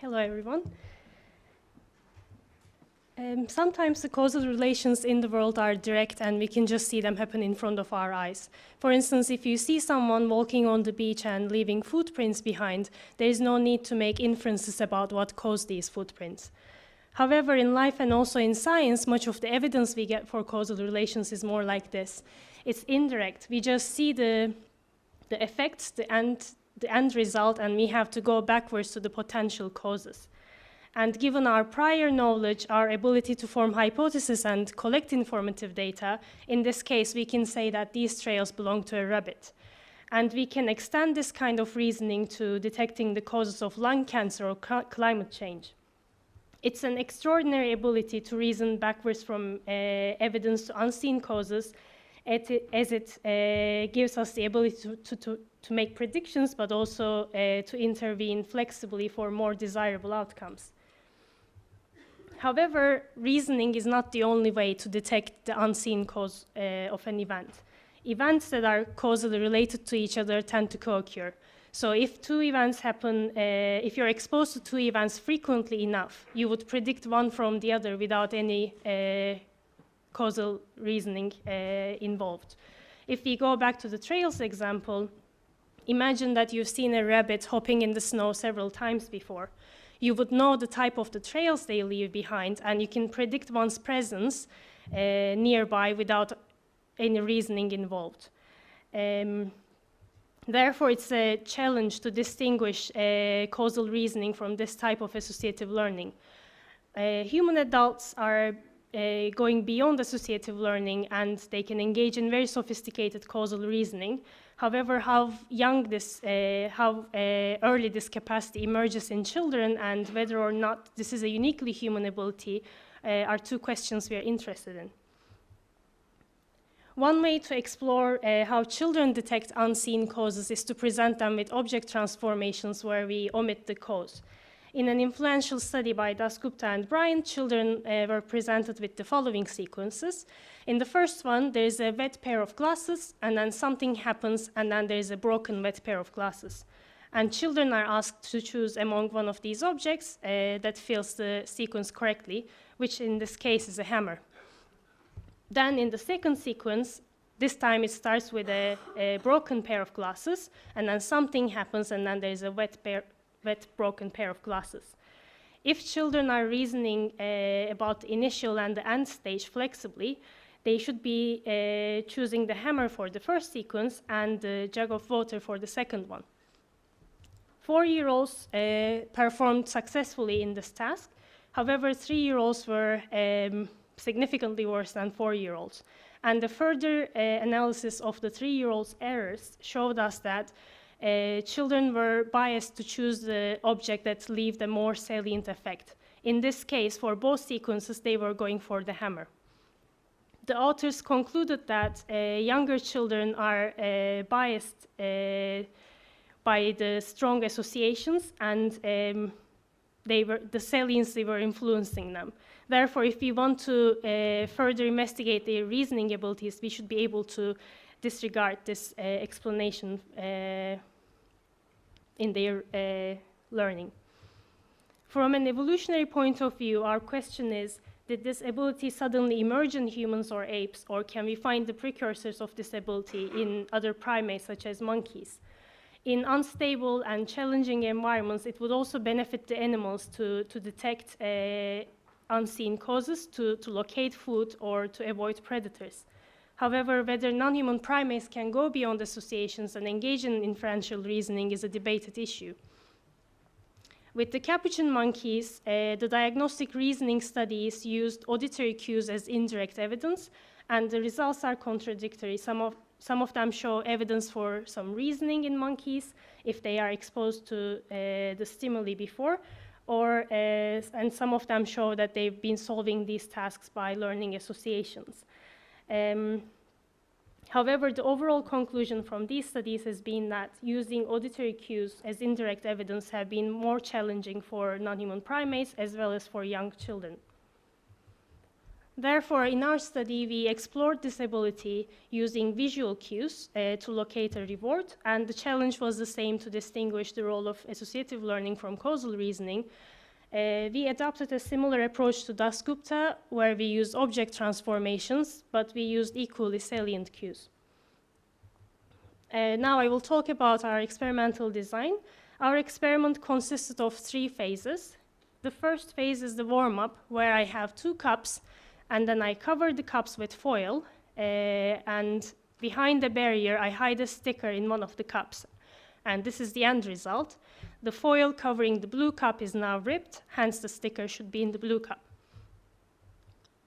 Hello, everyone. Sometimes the causal relations in the world are direct and we can just see them happen in front of our eyes. For instance, if you see someone walking on the beach and leaving footprints behind, there is no need to make inferences about what caused these footprints. However, in life and also in science, much of the evidence we get for causal relations is more like this. It's indirect. We just see the effects, the end result, and we have to go backwards to the potential causes. And given our prior knowledge, our ability to form hypotheses and collect informative data, in this case, we can say that these trails belong to a rabbit. And we can extend this kind of reasoning to detecting the causes of lung cancer or climate change. It's an extraordinary ability to reason backwards from evidence to unseen causes, as it gives us the ability to make predictions, but also to intervene flexibly for more desirable outcomes. However, reasoning is not the only way to detect the unseen cause of an event. Events that are causally related to each other tend to co-occur. So if two events happen, if you're exposed to two events frequently enough, you would predict one from the other without any causal reasoning involved. If we go back to the trails example, imagine that you've seen a rabbit hopping in the snow several times before. You would know the type of the trails they leave behind, and you can predict one's presence nearby without any reasoning involved. Therefore, it's a challenge to distinguish causal reasoning from this type of associative learning. Human adults are going beyond associative learning, and they can engage in very sophisticated causal reasoning. However, how early this capacity emerges in children and whether or not this is a uniquely human ability are two questions we are interested in. One way to explore how children detect unseen causes is to present them with object transformations where we omit the cause. In an influential study by Dasgupta and Bryant, children were presented with the following sequences. In the first one, there is a wet pair of glasses, and then something happens, and then there is a broken wet pair of glasses. And children are asked to choose among one of these objects that fills the sequence correctly, which in this case is a hammer. Then in the second sequence, this time it starts with a broken pair of glasses, and then something happens, and then there is a wet broken pair of glasses. If children are reasoning about the initial and the end stage flexibly, they should be choosing the hammer for the first sequence and the jug of water for the second one. 4-year-olds performed successfully in this task. However, 3-year-olds were significantly worse than 4-year-olds. And the further analysis of the 3-year-olds' errors showed us that children were biased to choose the object that leave the more salient effect. In this case, for both sequences, they were going for the hammer. The authors concluded that younger children are biased by the strong associations, and the salience they were influencing them. Therefore, if we want to further investigate their reasoning abilities, we should be able to disregard this explanation in their learning. From an evolutionary point of view, our question is, did this ability suddenly emerge in humans or apes, or can we find the precursors of this ability in other primates, such as monkeys? In unstable and challenging environments, it would also benefit the animals to detect unseen causes, to locate food, or to avoid predators. However, whether non-human primates can go beyond associations and engage in inferential reasoning is a debated issue. With the capuchin monkeys, the diagnostic reasoning studies used auditory cues as indirect evidence, and the results are contradictory. Some of them show evidence for some reasoning in monkeys if they are exposed to the stimuli before, and some of them show that they've been solving these tasks by learning associations. However, the overall conclusion from these studies has been that using auditory cues as indirect evidence have been more challenging for non-human primates as well as for young children. Therefore, in our study, we explored this ability using visual cues to locate a reward, and the challenge was the same to distinguish the role of associative learning from causal reasoning. We adopted a similar approach to Dasgupta, where we used object transformations, but we used equally salient cues. Now I will talk about our experimental design. Our experiment consisted of 3 phases. The first phase is the warm-up, where I have 2 cups, and then I cover the cups with foil, and behind the barrier, I hide a sticker in one of the cups. And this is the end result. The foil covering the blue cup is now ripped, hence the sticker should be in the blue cup.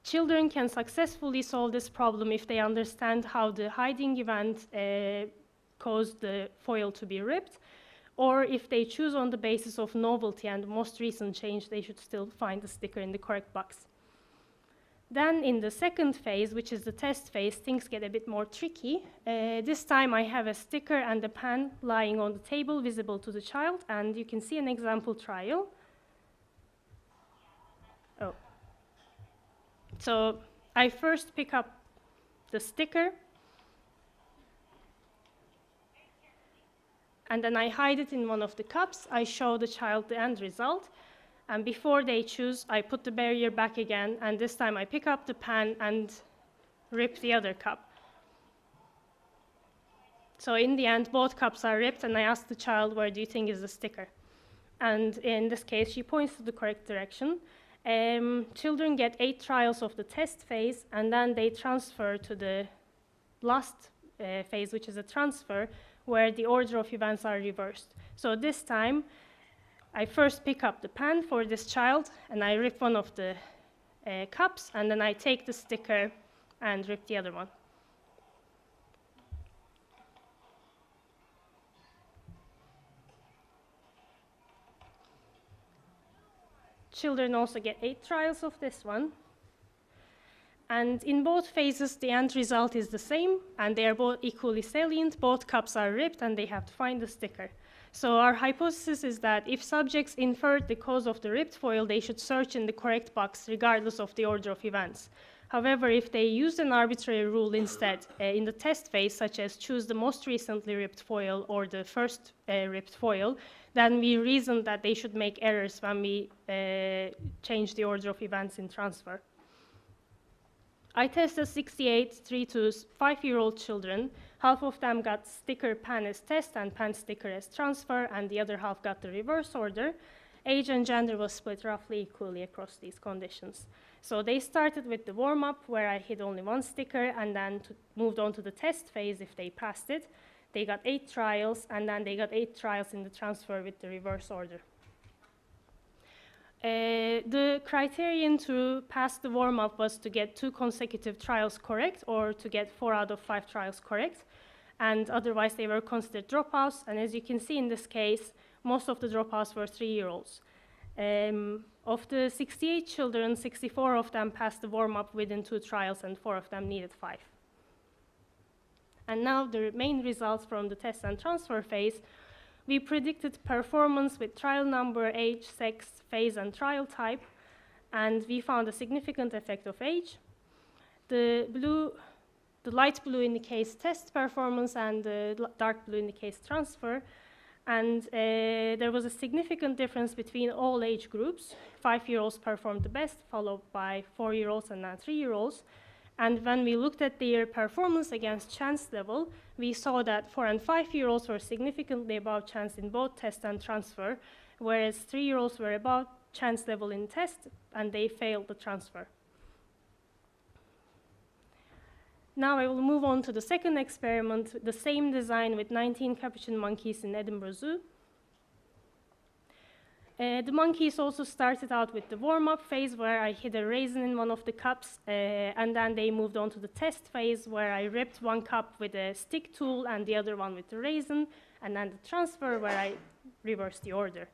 Children can successfully solve this problem if they understand how the hiding event caused the foil to be ripped, or if they choose on the basis of novelty and the most recent change, they should still find the sticker in the correct box. Then in the second phase, which is the test phase, things get a bit more tricky. This time I have a sticker and a pen lying on the table visible to the child, and you can see an example trial. Oh. So I first pick up the sticker, and then I hide it in one of the cups. I show the child the end result. And before they choose, I put the barrier back again, and this time I pick up the pen and rip the other cup. So in the end, both cups are ripped, and I ask the child, where do you think is the sticker? And in this case, she points to the correct direction. Children get 8 trials of the test phase, and then they transfer to the last phase, which is a transfer, where the order of events are reversed. So this time, I first pick up the pen for this child, and I rip one of the cups, and then I take the sticker and rip the other one. Children also get 8 trials of this one. And in both phases, the end result is the same, and they are both equally salient. Both cups are ripped, and they have to find the sticker. So our hypothesis is that if subjects inferred the cause of the ripped foil, they should search in the correct box, regardless of the order of events. However, if they used an arbitrary rule instead in the test phase, such as choose the most recently ripped foil or the first ripped foil, then we reasoned that they should make errors when we change the order of events in transfer. I tested 68 3 to 5-year-old children. Half of them got sticker pen as test and pen sticker as transfer, and the other half got the reverse order. Age and gender was split roughly equally across these conditions. So they started with the warm-up, where I hid only 1 sticker, and then moved on to the test phase if they passed it. They got 8 trials, and then they got 8 trials in the transfer with the reverse order. The criterion to pass the warm-up was to get 2 consecutive trials correct, or to get 4 out of 5 trials correct, and otherwise they were considered dropouts. And as you can see in this case, most of the dropouts were 3-year-olds. Of the 68 children, 64 of them passed the warm-up within 2 trials, and 4 of them needed 5. And now the main results from the test and transfer phase. We predicted performance with trial number, age, sex, phase, and trial type, and we found a significant effect of age. The light blue indicates test performance, and the dark blue indicates transfer. And there was a significant difference between all age groups. 5-year-olds performed the best, followed by 4-year-olds and then 3-year-olds. And when we looked at their performance against chance level, we saw that 4 and 5-year-olds were significantly above chance in both test and transfer, whereas 3-year-olds were above chance level in test, and they failed the transfer. Now I will move on to the second experiment, the same design with 19 capuchin monkeys in Edinburgh Zoo. The monkeys also started out with the warm-up phase, where I hid a raisin in one of the cups, and then they moved on to the test phase, where I ripped 1 cup with a stick tool and the other one with the raisin, and then the transfer, where I reversed the order.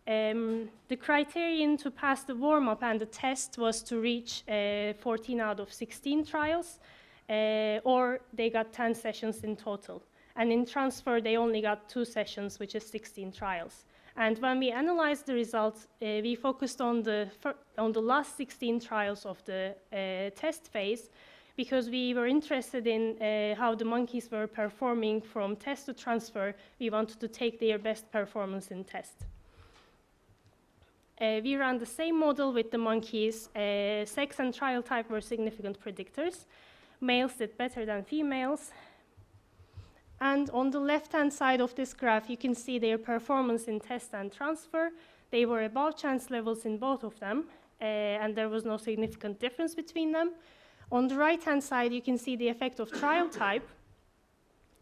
The criterion to pass the warm-up and the test was to reach 14 out of 16 trials, or they got 10 sessions in total. And in transfer, they only got 2 sessions, which is 16 trials. And when we analyzed the results, we focused on the last 16 trials of the test phase, because we were interested in how the monkeys were performing from test to transfer. We wanted to take their best performance in test. We ran the same model with the monkeys. Sex and trial type were significant predictors. Males did better than females. And on the left-hand side of this graph, you can see their performance in test and transfer. They were above chance levels in both of them, and there was no significant difference between them. On the right-hand side, you can see the effect of trial type.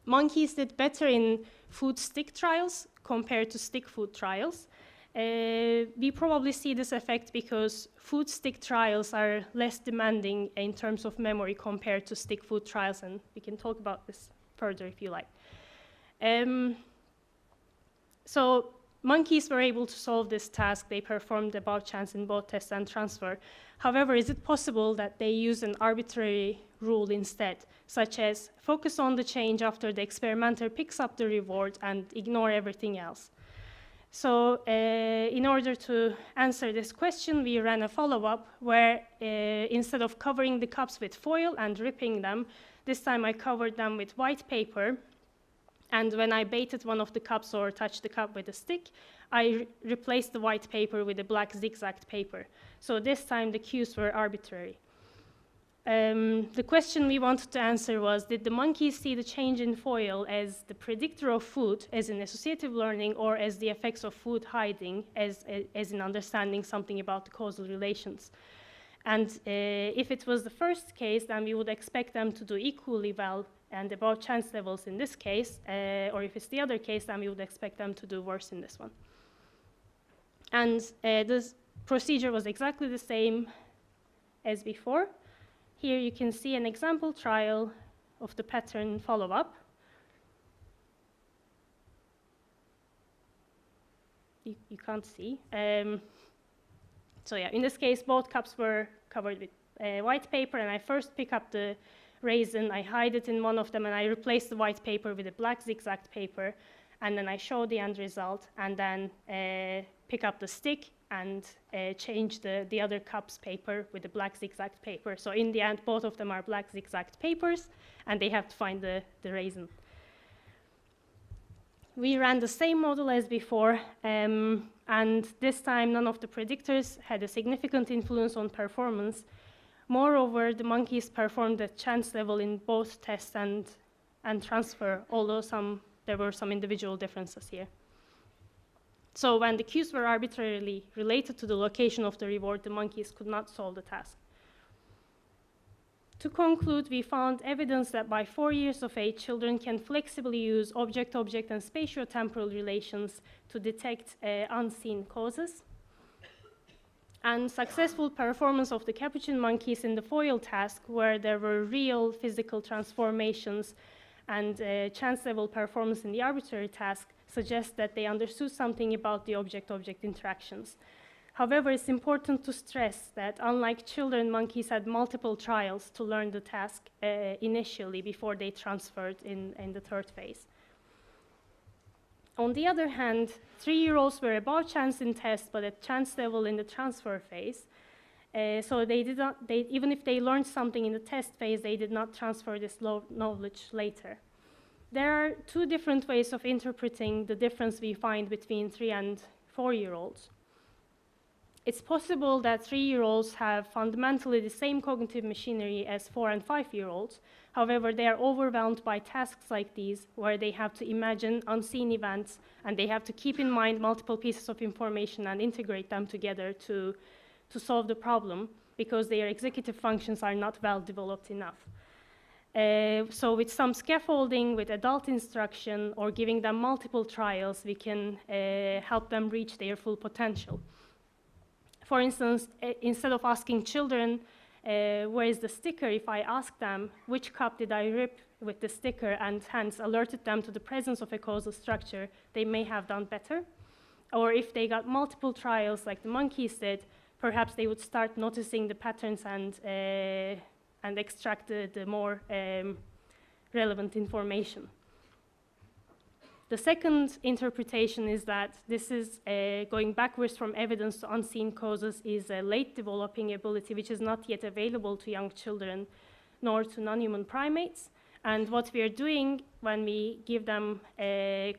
Monkeys did better in food stick trials compared to stick food trials. We probably see this effect because food stick trials are less demanding in terms of memory compared to stick food trials, and we can talk about this further if you like. So monkeys were able to solve this task. They performed above chance in both test and transfer. However, is it possible that they use an arbitrary rule instead, such as focus on the change after the experimenter picks up the reward and ignore everything else? So in order to answer this question, we ran a follow-up where instead of covering the cups with foil and ripping them, this time I covered them with white paper. And when I baited one of the cups or touched the cup with a stick, I replaced the white paper with a black zigzagged paper. So this time the cues were arbitrary. The question we wanted to answer was, did the monkeys see the change in foil as the predictor of food, as in associative learning, or as the effects of food hiding, as in understanding something about the causal relations? And if it was the first case, then we would expect them to do equally well and above chance levels in this case, or if it's the other case, then we would expect them to do worse in this one. And this procedure was exactly the same as before. Here you can see an example trial of the pattern follow-up. You can't see. So yeah, in this case, both cups were covered with white paper, and I first pick up the raisin, I hide it in one of them, and I replace the white paper with a black zigzag paper, and then I show the end result, and then pick up the stick and change the other cup's paper with the black zigzag paper. So in the end, both of them are black zigzag papers, and they have to find the raisin. We ran the same model as before, and this time none of the predictors had a significant influence on performance. Moreover, the monkeys performed at chance level in both test and transfer, although there were some individual differences here. So when the cues were arbitrarily related to the location of the reward, the monkeys could not solve the task. To conclude, we found evidence that by 4 years of age, children can flexibly use object-object and spatio-temporal relations to detect unseen causes. And successful performance of the capuchin monkeys in the foil task, where there were real physical transformations and chance-level performance in the arbitrary task, suggests that they understood something about the object-object interactions. However, it's important to stress that unlike children, monkeys had multiple trials to learn the task initially before they transferred in the third phase. On the other hand, 3-year-olds were above chance in test, but at chance level in the transfer phase. So even if they learned something in the test phase, they did not transfer this knowledge later. There are 2 different ways of interpreting the difference we find between 3 and 4-year-olds. It's possible that 3-year-olds have fundamentally the same cognitive machinery as 4 and 5-year-olds. However, they are overwhelmed by tasks like these, where they have to imagine unseen events, and they have to keep in mind multiple pieces of information and integrate them together to solve the problem, because their executive functions are not well developed enough. So with some scaffolding, with adult instruction, or giving them multiple trials, we can help them reach their full potential. For instance, instead of asking children, where is the sticker, if I ask them, which cup did I rip with the sticker, and hence alerted them to the presence of a causal structure, they may have done better. Or if they got multiple trials like the monkeys did, perhaps they would start noticing the patterns and extract the more relevant information. The second interpretation is that this is going backwards from evidence to unseen causes is a late developing ability which is not yet available to young children nor to non-human primates. And what we are doing when we give them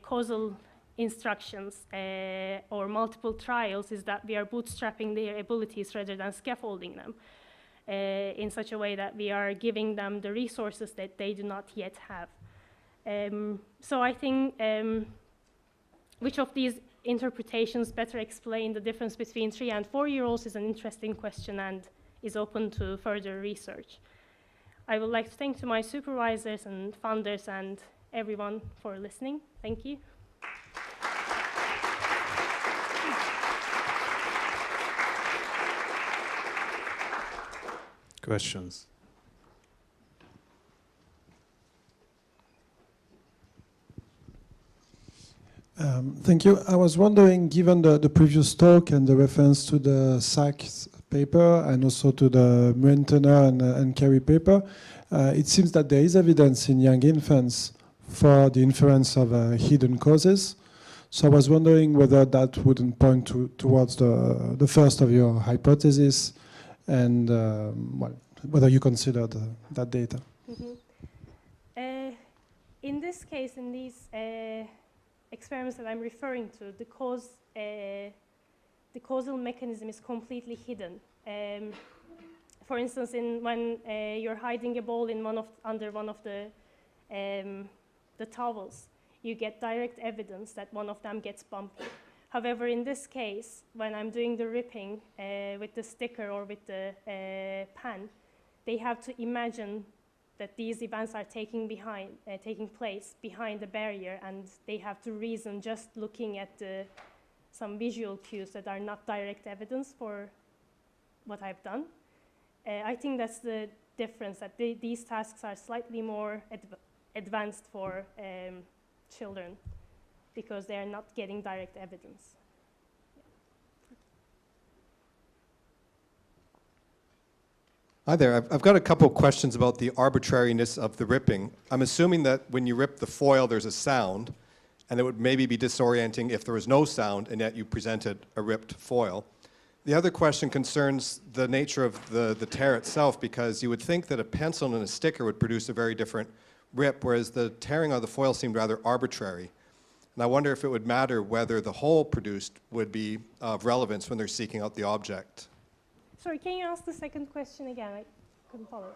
causal instructions or multiple trials is that we are bootstrapping their abilities rather than scaffolding them in such a way that we are giving them the resources that they do not yet have. So I think which of these interpretations better explain the difference between 3 and 4-year-olds is an interesting question and is open to further research. I would like to thank to my supervisors and funders and everyone for listening. Thank you. Questions? Thank you. I was wondering, given the previous talk and the reference to the Sachs paper and also to the Muentner and Carey paper, it seems that there is evidence in young infants for the inference of hidden causes. So I was wondering whether that wouldn't point towards the first of your hypotheses and well, whether you considered that data. Mm-hmm. In this case, in these experiments that I'm referring to, the causal mechanism is completely hidden. For instance, when you're hiding a ball in under one of the towels, you get direct evidence that one of them gets bumpy. However, in this case, when I'm doing the ripping with the sticker or with the pen, they have to imagine that these events are taking place behind the barrier, and they have to reason just looking at some visual cues that are not direct evidence for what I've done. I think that's the difference, that these tasks are slightly more advanced for children because they are not getting direct evidence. Hi there. I've got a couple of questions about the arbitrariness of the ripping. I'm assuming that when you rip the foil, there's a sound, and it would maybe be disorienting if there was no sound, and yet you presented a ripped foil. The other question concerns the nature of the tear itself, because you would think that a pencil and a sticker would produce a very different rip, whereas the tearing of the foil seemed rather arbitrary. And I wonder if it would matter whether the hole produced would be of relevance when they're seeking out the object. Sorry, can you ask the second question again? I couldn't follow.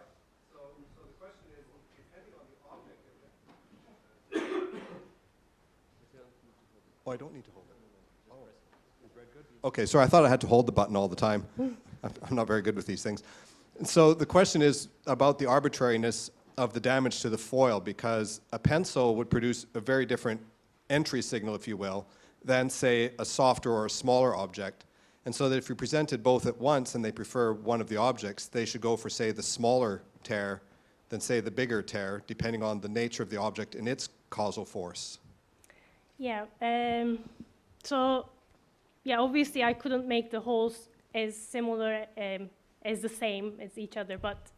So the question is, depending on the object... Oh, I don't need to hold it. Oh, is red good? Okay, so I thought I had to hold the button all the time. I'm not very good with these things. And so the question is about the arbitrariness of the damage to the foil, because a pencil would produce a very different entry signal, if you will, than, say, a softer or a smaller object. And so that if you presented both at once and they prefer one of the objects, they should go for, say, the smaller tear than, say, the bigger tear, depending on the nature of the object and its causal force. Yeah, obviously I couldn't make the holes as similar as the same as each other, but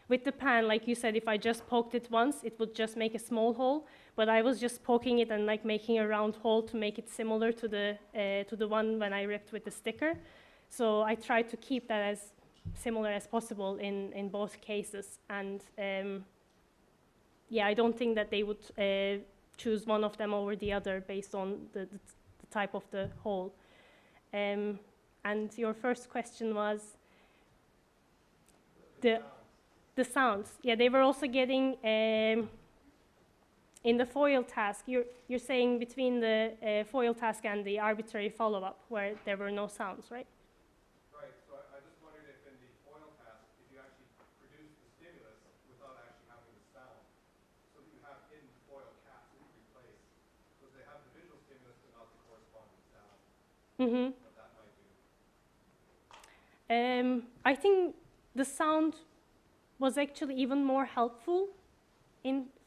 with the pan, like you said, if I just poked it once, it would just make a small hole, but I was just poking it and like making a round hole to make it similar to the one when I ripped with the sticker. So I tried to keep that as similar as possible in both cases, and I don't think that they would choose one of them over the other based on the type of the hole. And your first question was the sounds. Yeah, they were also getting in the foil task. You're saying between the foil task and the arbitrary follow-up where there were no sounds, right? Right. So I just wondered if in the foil task, if you actually produce the stimulus without actually having the sound, so that you have in the foil caps that you replace, because they have the visual stimulus but not the corresponding sound. Mm-hmm. What that might do. I think the sound was actually even more helpful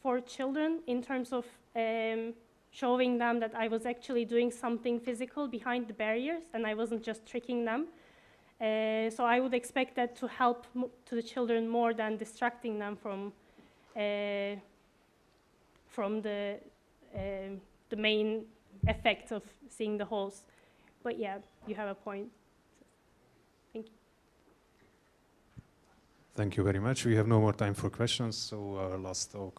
for children in terms of showing them that I was actually doing something physical behind the barriers and I wasn't just tricking them. So I would expect that to help to the children more than distracting them from the the main effect of seeing the holes. But yeah, you have a point. Thank you. Thank you very much. We have no more time for questions, so last talk.